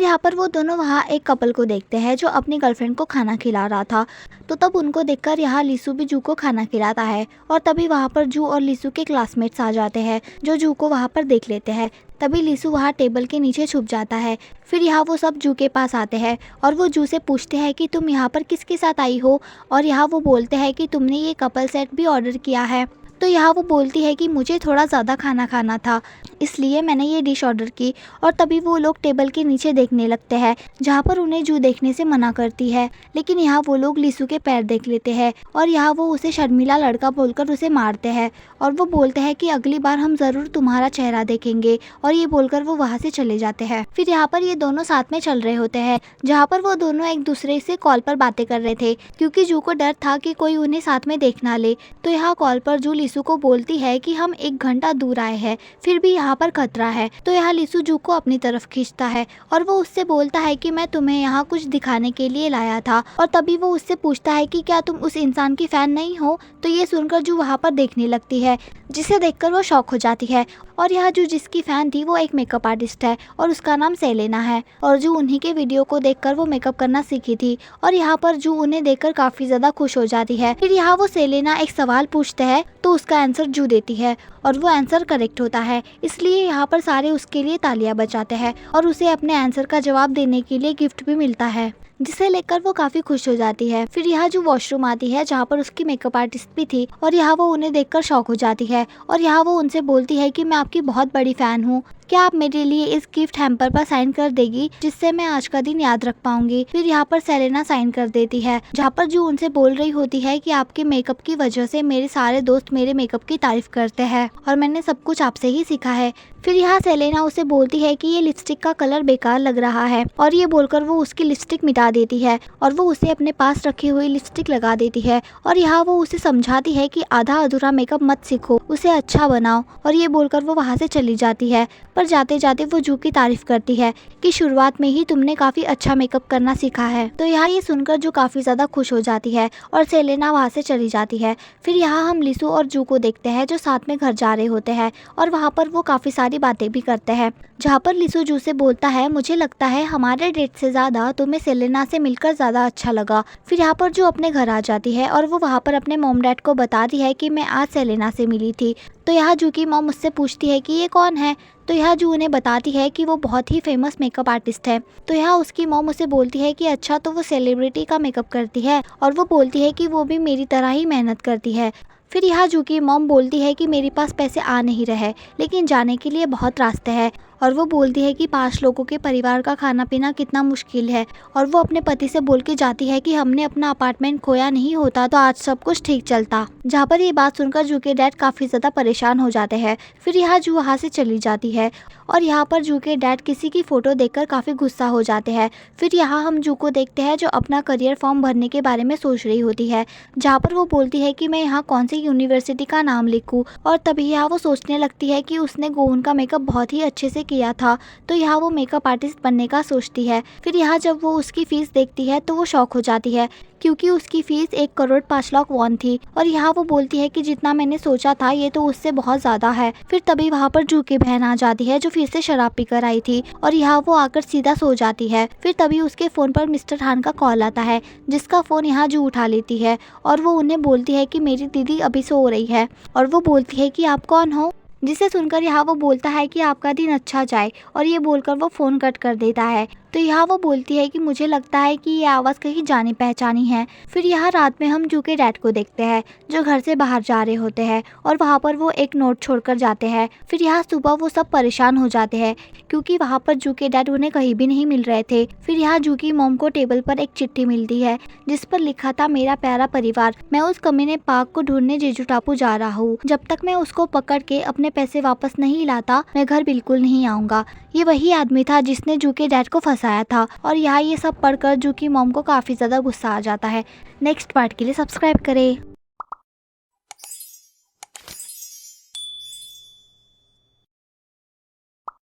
फिर यहाँ पर वो दोनों वहाँ एक कपल को देखते हैं जो अपनी गर्लफ्रेंड को खाना खिला रहा था। तो तब उनको देखकर यहाँ लीसू भी जू को खाना खिलाता है और तभी वहाँ पर जू और लीसू के क्लासमेट्स आ जाते हैं जो जू को वहाँ पर देख लेते हैं। तभी लीसू वहाँ टेबल के नीचे छुप जाता है। फिर यहाँ वो सब जू के पास आते हैं और वो जू से पूछते हैं कि तुम यहाँ पर किसके साथ आई हो, और यहाँ वो बोलते हैं कि तुमने ये कपल सेट भी ऑर्डर किया है। तो यहाँ वो बोलती है कि मुझे थोड़ा ज़्यादा खाना खाना था इसलिए मैंने ये डिश ऑर्डर की। और तभी वो लोग टेबल के नीचे देखने लगते हैं जहाँ पर उन्हें जू देखने से मना करती है, लेकिन यहाँ वो लोग लीसू के पैर देख लेते हैं और यहाँ वो उसे शर्मीला लड़का बोलकर उसे मारते हैं और वो बोलते हैं कि अगली बार हम ज़रूर तुम्हारा चेहरा देखेंगे, और ये बोलकर वो वहाँ से चले जाते हैं। फिर यहाँ पर ये दोनों साथ में चल रहे होते हैं जहाँ पर वो दोनों एक दूसरे से कॉल पर बातें कर रहे थे क्योंकि जू को डर था कि कोई उन्हें साथ में देख ना ले। तो यहाँ कॉल पर जू लीसू को बोलती है कि हम 1 घंटा दूर आए हैं फिर भी यहाँ पर खतरा है। तो यहाँ लीसू जू को अपनी तरफ खींचता है और वो उससे बोलता है कि मैं तुम्हें यहाँ कुछ दिखाने के लिए लाया था। और तभी वो उससे पूछता है कि क्या तुम उस इंसान की फैन नहीं हो। तो ये सुनकर जू वहाँ पर देखने लगती है जिसे देखकर वो शॉक हो जाती है। और यहाँ जू जिसकी फ़ैन थी वो एक मेकअप आर्टिस्ट है और उसका नाम सेलेना है, और जू उन्हीं के वीडियो को देखकर वो मेकअप करना सीखी थी। और यहाँ पर जू उन्हें देखकर काफ़ी ज़्यादा खुश हो जाती है। फिर यहाँ वो सेलेना एक सवाल पूछते हैं तो उसका आंसर जू देती है और वो आंसर करेक्ट होता है, इसलिए यहाँ पर सारे उसके लिए तालियां बजाते हैं और उसे अपने आंसर का जवाब देने के लिए गिफ्ट भी मिलता है जिसे लेकर वो काफ़ी खुश हो जाती है। फिर यहाँ जो वॉशरूम आती है जहाँ पर उसकी मेकअप आर्टिस्ट भी थी और यहाँ वो उन्हें देखकर शॉक हो जाती है और यहाँ वो उनसे बोलती है कि मैं आपकी बहुत बड़ी फ़ैन हूँ, क्या आप मेरे लिए इस गिफ्ट हैम्पर पर साइन कर देगी जिससे मैं आज का दिन याद रख पाऊंगी। फिर यहाँ पर सेलेना साइन कर देती है जहाँ पर जो उनसे बोल रही होती है कि आपके मेकअप की वजह से मेरे सारे दोस्त मेरे मेकअप की तारीफ करते हैं और मैंने सब कुछ आपसे ही सीखा है। फिर यहाँ सेलेना उसे बोलती है कि ये लिपस्टिक का कलर बेकार लग रहा है और ये बोलकर वो उसकी लिपस्टिक मिटा देती है और वो उसे अपने पास रखी हुई लिपस्टिक लगा देती है। और यहाँ वो उसे समझाती है कि आधा अधूरा मेकअप मत सीखो, उसे अच्छा बनाओ, और ये बोलकर वो वहाँ से चली जाती है। पर जाते जाते वो जू की तारीफ करती है कि शुरुआत में ही तुमने काफ़ी अच्छा मेकअप करना सीखा है। तो यहाँ ये सुनकर जू काफ़ी ज़्यादा खुश हो जाती है और सेलेना वहाँ से चली जाती है। फिर यहाँ हम लीसू और जू को देखते हैं जो साथ में घर जा रहे होते हैं और वहाँ पर वो काफ़ी सारी बातें भी करते हैं जहाँ पर लीसू जू से बोलता है मुझे लगता है हमारे डेट से ज़्यादा तुम्हें सेलेना से मिलकर ज़्यादा अच्छा लगा। फिर यहाँ पर जू अपने घर आ जाती है और वो वहाँ पर अपने मॉम डैड को बताती है कि मैं आज सेलेना से मिली थी। तो यहाँ जू की मॉम उससे पूछती है कि ये कौन है। तो यहाँ जू उन्हें बताती है कि वो बहुत ही फेमस मेकअप आर्टिस्ट है। तो यहाँ उसकी मॉम उसे बोलती है कि अच्छा तो वो सेलिब्रिटी का मेकअप करती है, और वो बोलती है कि वो भी मेरी तरह ही मेहनत करती है। फिर यहाँ जू की मॉम बोलती है कि मेरे पास पैसे आ नहीं रहे लेकिन जाने के लिए बहुत रास्ते हैं, और वो बोलती है कि 5 लोगों के परिवार का खाना पीना कितना मुश्किल है। और वो अपने पति से बोल के जाती है कि हमने अपना अपार्टमेंट खोया नहीं होता तो आज सब कुछ ठीक चलता। जहाँ पर ये बात सुनकर जू के डैड काफ़ी ज़्यादा परेशान हो जाते हैं। फिर यहाँ जू वहाँ से चली जाती है और यहाँ पर जू के डैड किसी की फ़ोटो देखकर काफ़ी गुस्सा हो जाते हैं। फिर यहाँ हम जू को देखते हैं जो अपना करियर फॉर्म भरने के बारे में सोच रही होती है, जहाँ पर वो बोलती है कि मैं यहाँ कौन सी यूनिवर्सिटी का नाम लिखूँ। और तभी यहाँ वो सोचने लगती है कि उसने गोवन का मेकअप बहुत ही अच्छे से किया था, तो यहाँ वो मेकअप आर्टिस्ट बनने का सोचती है। फिर यहाँ जब वो उसकी फ़ीस देखती है तो वो शॉक हो जाती है क्योंकि उसकी फ़ीस 1 करोड़ 5 लाख वॉन थी। और यहाँ वो बोलती है कि जितना मैंने सोचा था ये तो उससे बहुत ज़्यादा है। फिर तभी वहाँ पर जू की बहन आ जाती है जो फिर से शराब पीकर आई थी और यहाँ वो आकर सीधा सो जाती है। फिर तभी उसके फ़ोन पर मिस्टर हान का कॉल आता है जिसका फ़ोन यहाँ जू उठा लेती है और वो उन्हें बोलती है कि मेरी दीदी अभी सो रही है, और वो बोलती है कि आप कौन हो, जिसे सुनकर यहाँ वो बोलता है कि आपका दिन अच्छा जाए, और ये बोलकर वो फ़ोन कट कर देता है। तो यहाँ वो बोलती है कि मुझे लगता है कि ये आवाज़ कहीं जानी पहचानी है। फिर यहाँ रात में हम जू के डैड को देखते हैं जो घर से बाहर जा रहे होते हैं और वहाँ पर वो एक नोट छोड़कर जाते हैं। फिर यहाँ सुबह वो सब परेशान हो जाते हैं क्योंकि वहाँ पर जू के डैड उन्हें कहीं भी नहीं मिल रहे थे। फिर यहाँ जू की मॉम को टेबल पर एक चिट्ठी मिलती है जिस पर लिखा था मेरा प्यारा परिवार, मैं उस कमीने पाक को ढूंढने जेजू टापू जा रहा हूँ। जब तक मैं उसको पकड़ के अपने पैसे वापस नहीं लाता मैं घर बिल्कुल नहीं आऊँगा। ये वही आदमी था जिसने जू के डैड को फंसाया था। और यहाँ ये सब पढ़कर जू की मॉम को काफ़ी ज़्यादा गुस्सा आ जाता है। नेक्स्ट पार्ट के लिए सब्सक्राइब करें।